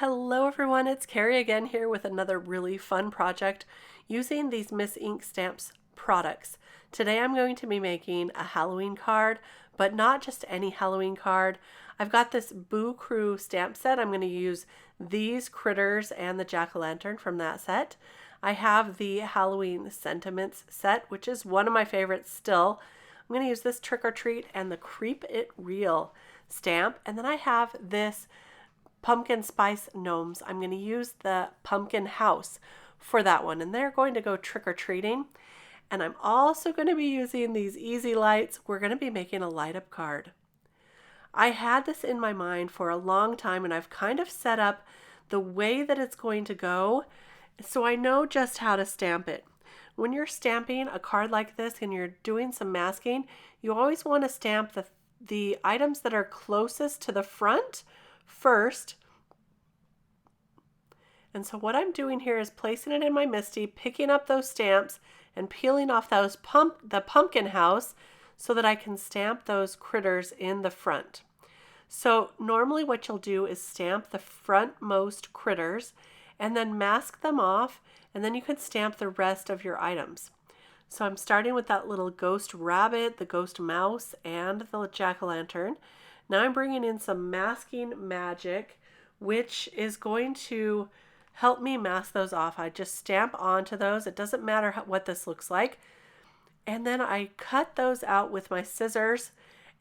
Hello everyone, it's Kari again here with another really fun project using these Miss Ink Stamps products. Today I'm going to be making a Halloween card, but not just any Halloween card. I've got this Boo Crew stamp set. I'm going to use these critters and the jack-o'-lantern from that set. I have the Halloween Sentiments set, which is one of my favorites still. I'm going to use this Trick or Treat and the Creep It Real stamp, and then I have this Pumpkin Spice Gnomes. I'm going to use the Pumpkin House for that one, and they're going to go trick-or-treating. And I'm also going to be using these easy lights. We're going to be making a light up card. I had this in my mind for a long time, and I've kind of set up the way that it's going to go so I know just how to stamp it. When you're stamping a card like this and you're doing some masking, you always want to stamp the items that are closest to the front first. And so what I'm doing here is placing it in my MISTI, picking up those stamps and peeling off the pumpkin house so that I can stamp those critters in the front. So normally what you'll do is stamp the frontmost critters and then mask them off, and then you can stamp the rest of your items. So I'm starting with that little ghost rabbit, the ghost mouse, and the jack-o'-lantern. Now I'm bringing in some masking magic, which is going to help me mask those off. I just stamp onto those. It doesn't matter what this looks like. And then I cut those out with my scissors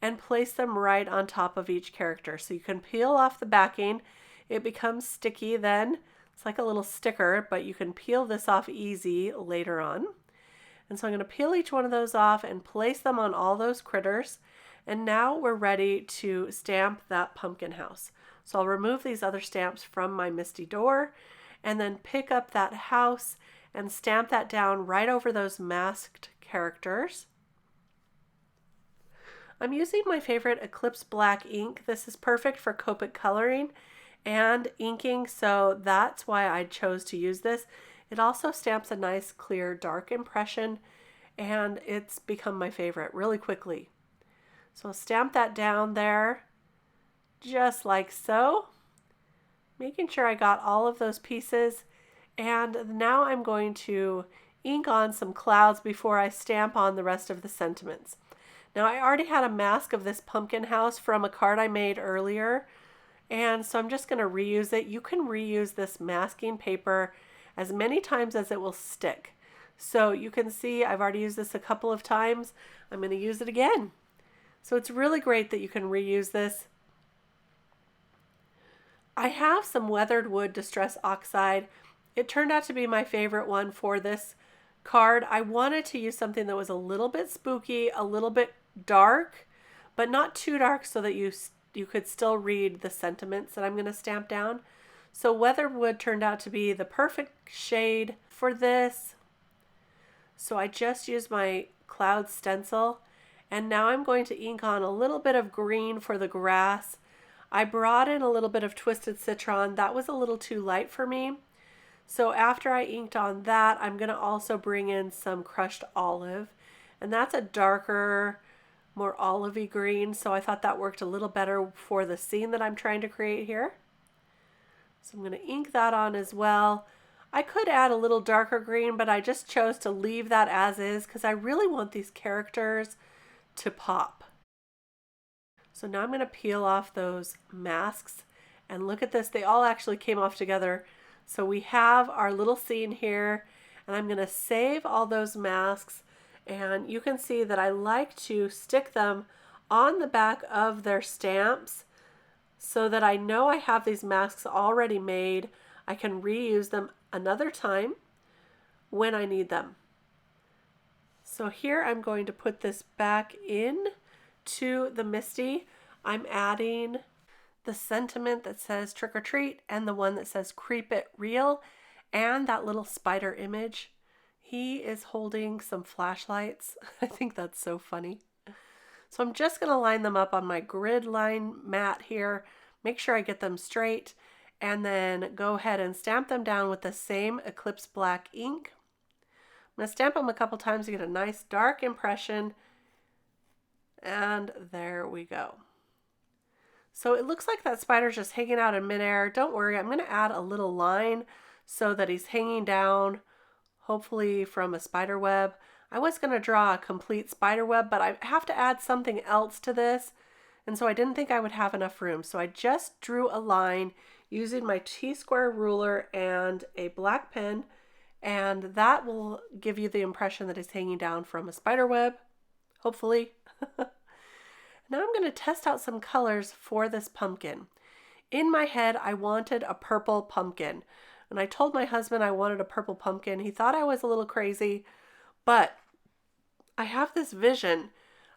and place them right on top of each character. So you can peel off the backing. It becomes sticky then. It's like a little sticker, but you can peel this off easy later on. And so I'm going to peel each one of those off and place them on all those critters. And now we're ready to stamp that pumpkin house. So I'll remove these other stamps from my MISTI door and then pick up that house and stamp that down right over those masked characters. I'm using my favorite Eclipse black ink. This is perfect for Copic coloring and inking, so that's why I chose to use this. It also stamps a nice clear dark impression, and it's become my favorite really quickly. So I'll stamp that down there just like so, making sure I got all of those pieces. And now I'm going to ink on some clouds before I stamp on the rest of the sentiments. Now I already had a mask of this pumpkin house from a card I made earlier, and so I'm just going to reuse it. You can reuse this masking paper as many times as it will stick. So you can see I've already used this a couple of times. I'm going to use it again. So it's really great that you can reuse this. I have some weathered wood distress oxide. It turned out to be my favorite one for this card. I wanted to use something that was a little bit spooky, a little bit dark, but not too dark so that you could still read the sentiments that I'm going to stamp down. So weathered wood turned out to be the perfect shade for this. So I just used my cloud stencil, and now I'm going to ink on a little bit of green for the grass. I brought in a little bit of Twisted Citron. That was a little too light for me. So after I inked on that, I'm going to also bring in some crushed olive. And that's a darker, more olivey green. So I thought that worked a little better for the scene that I'm trying to create here. So I'm going to ink that on as well. I could add a little darker green, but I just chose to leave that as is because I really want these characters to pop. So now I'm going to peel off those masks, and look at this. They all actually came off together. So we have our little scene here, and I'm going to save all those masks, and you can see that I like to stick them on the back of their stamps so that I know I have these masks already made. I can reuse them another time when I need them. So here I'm going to put this back in to the MISTI. I'm adding the sentiment that says trick or treat and the one that says creep it real and that little spider image. He is holding some flashlights. I think that's so funny. So I'm just going to line them up on my grid line mat here, make sure I get them straight, and then go ahead and stamp them down with the same Eclipse black ink. I'm going to stamp them a couple times to get a nice dark impression. And there we go. So it looks like that spider's just hanging out in midair. Don't worry, I'm going to add a little line so that he's hanging down, hopefully from a spider web. I was going to draw a complete spider web, but I have to add something else to this. And so I didn't think I would have enough room. So I just drew a line using my T-square ruler and a black pen. And that will give you the impression that it's hanging down from a spider web, hopefully. Now I'm going to test out some colors for this pumpkin. In my head, I wanted a purple pumpkin. And I told my husband I wanted a purple pumpkin. He thought I was a little crazy, but I have this vision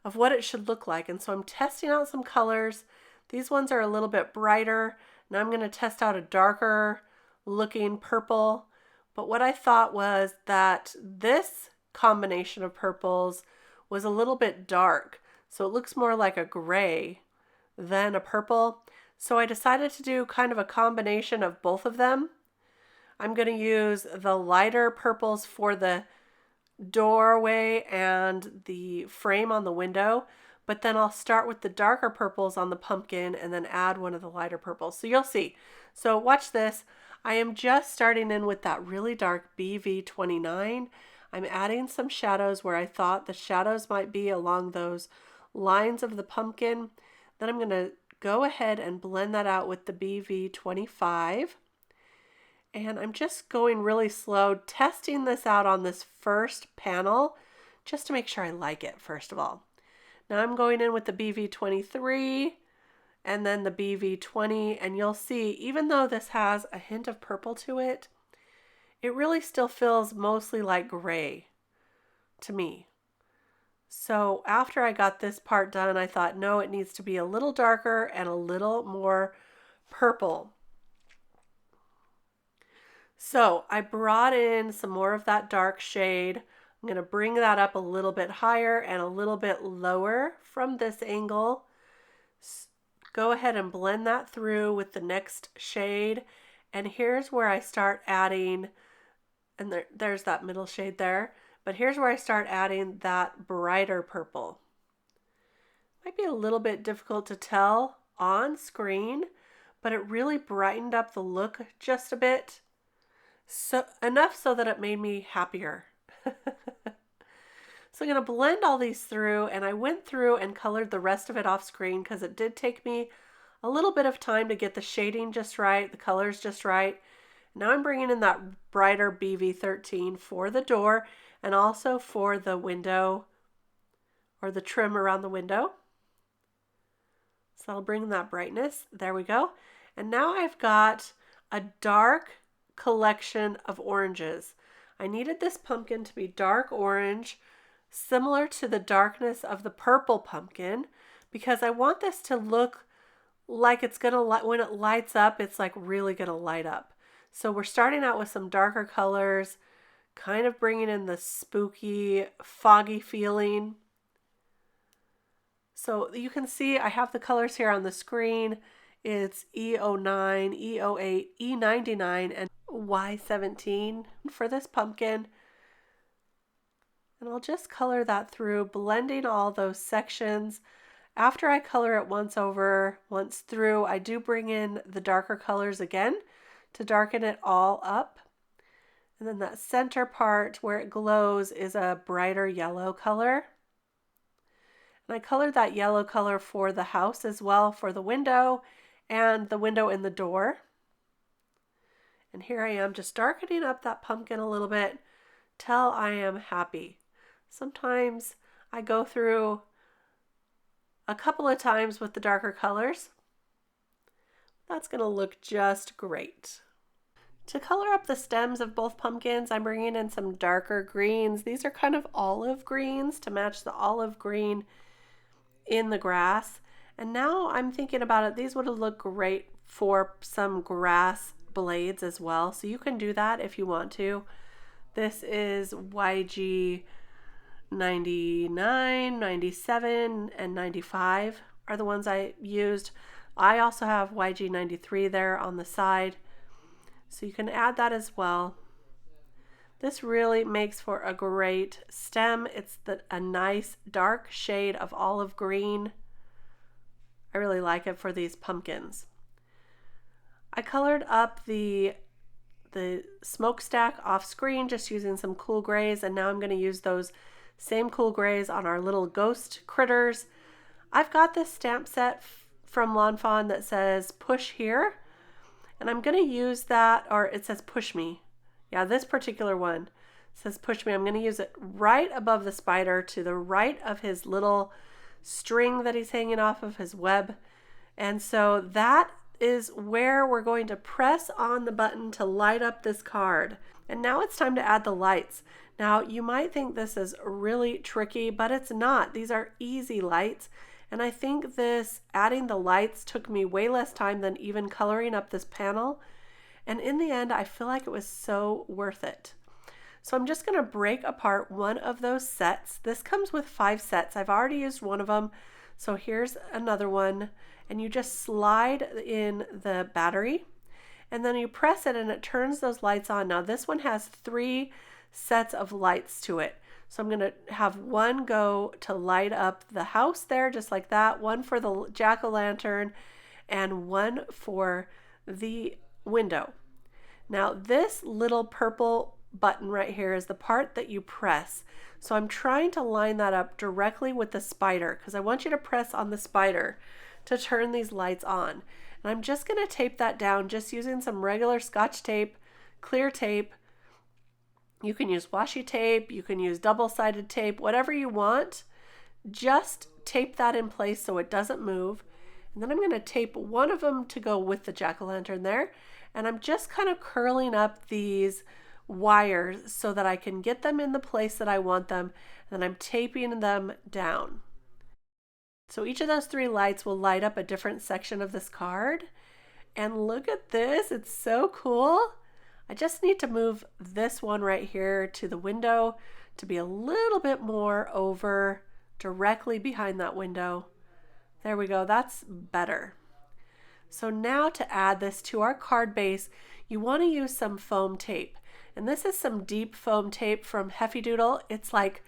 of what it should look like. And so I'm testing out some colors. These ones are a little bit brighter. Now I'm going to test out a darker looking purple. But what I thought was that this combination of purples was a little bit dark. So it looks more like a gray than a purple. So I decided to do kind of a combination of both of them. I'm going to use the lighter purples for the doorway and the frame on the window, but then I'll start with the darker purples on the pumpkin and then add one of the lighter purples. So you'll see. So watch this. I am just starting in with that really dark BV29. I'm adding some shadows where I thought the shadows might be along those lines of the pumpkin. Then I'm going to go ahead and blend that out with the BV25. And I'm just going really slow, testing this out on this first panel just to make sure I like it, first of all. Now I'm going in with the BV23 and then the BV20, and you'll see, even though this has a hint of purple to it, it really still feels mostly like gray to me. So after I got this part done, I thought, no, it needs to be a little darker and a little more purple. So I brought in some more of that dark shade. I'm going to bring that up a little bit higher and a little bit lower from this angle. Go ahead and blend that through with the next shade. And here's where I start adding, and there's that middle shade there. But here's where I start adding that brighter purple. Might be a little bit difficult to tell on screen, but it really brightened up the look just a bit. So enough so that it made me happier. So I'm going to blend all these through, and I went through and colored the rest of it off screen because it did take me a little bit of time to get the shading just right, the colors just right. Now I'm bringing in that brighter BV13 for the door and also for the window or the trim around the window. So I'll bring that brightness. There we go. And now I've got a dark collection of oranges. I needed this pumpkin to be dark orange, similar to the darkness of the purple pumpkin, because I want this to look like it's gonna, when it lights up, it's like really gonna light up. So we're starting out with some darker colors, kind of bringing in the spooky, foggy feeling. So you can see I have the colors here on the screen. It's E09, E08, E99, and Y17 for this pumpkin. And I'll just color that through, blending all those sections. After I color it once over, once through, I do bring in the darker colors again to darken it all up. And then that center part where it glows is a brighter yellow color. And I colored that yellow color for the house as well, for the window and the window in the door. And here I am just darkening up that pumpkin a little bit till I am happy. Sometimes I go through a couple of times with the darker colors. That's going to look just great. To color up the stems of both pumpkins, I'm bringing in some darker greens. These are kind of olive greens to match the olive green in the grass. And now I'm thinking about it, these would look great for some grass blades as well. So you can do that if you want to. This is YG 99, 97, and 95 are the ones I used. I also have YG 93 there on the side, so you can add that as well. This really makes for a great stem. It's a nice dark shade of olive green. I really like it for these pumpkins. I colored up the smokestack off screen just using some cool grays, and now I'm going to use those same cool grays on our little ghost critters. I've got this stamp set from Lawn Fawn that says push here, and I'm going to use that, or it says push me. Yeah, this particular one says push me. I'm going to use it right above the spider to the right of his little string that he's hanging off of his web. And so that is where we're going to press on the button to light up this card. And now it's time to add the lights. Now you might think this is really tricky, but it's not. These are easy lights. And I think this adding the lights took me way less time than even coloring up this panel. And in the end, I feel like it was so worth it. So I'm just going to break apart one of those sets. This comes with 5 sets. I've already used one of them. So here's another one. And you just slide in the battery and then you press it and it turns those lights on. Now this one has 3 sets of lights to it. So I'm going to have one go to light up the house there just like that, one for the jack-o'-lantern, and one for the window. Now this little purple button right here is the part that you press. So I'm trying to line that up directly with the spider because I want you to press on the spider to turn these lights on. And I'm just going to tape that down just using some regular Scotch tape, clear tape. You can use washi tape, you can use double-sided tape, whatever you want. Just tape that in place so it doesn't move. And then I'm going to tape one of them to go with the jack-o'-lantern there. And I'm just kind of curling up these wires so that I can get them in the place that I want them. And then I'm taping them down. So each of those 3 lights will light up a different section of this card. And look at this, it's so cool. I just need to move this one right here to the window to be a little bit more over directly behind that window. There we go, that's better. So now to add this to our card base, you want to use some foam tape. And this is some deep foam tape from Heffy Doodle. It's like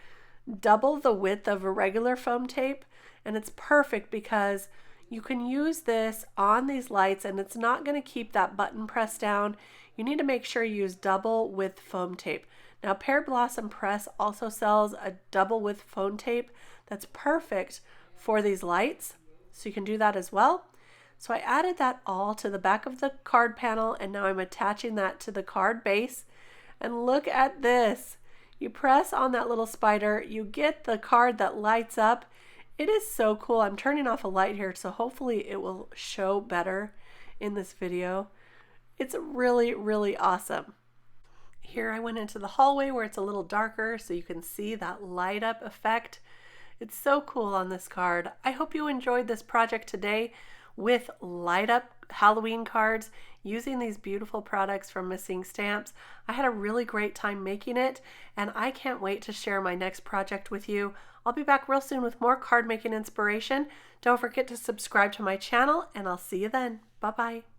double the width of a regular foam tape. And it's perfect because you can use this on these lights and it's not going to keep that button pressed down. You need to make sure you use double width foam tape. Now Pearblossom Press also sells a double width foam tape that's perfect for these lights. So you can do that as well. So I added that all to the back of the card panel and now I'm attaching that to the card base. And look at this. You press on that little spider, you get the card that lights up. It is so cool. I'm turning off a light here, so hopefully it will show better in this video. It's really, really awesome. Here I went into the hallway where it's a little darker so you can see that light up effect. It's so cool on this card. I hope you enjoyed this project today with light up Halloween cards using these beautiful products from Missing Stamps. I had a really great time making it and I can't wait to share my next project with you. I'll be back real soon with more card making inspiration. Don't forget to subscribe to my channel and I'll see you then. Bye bye.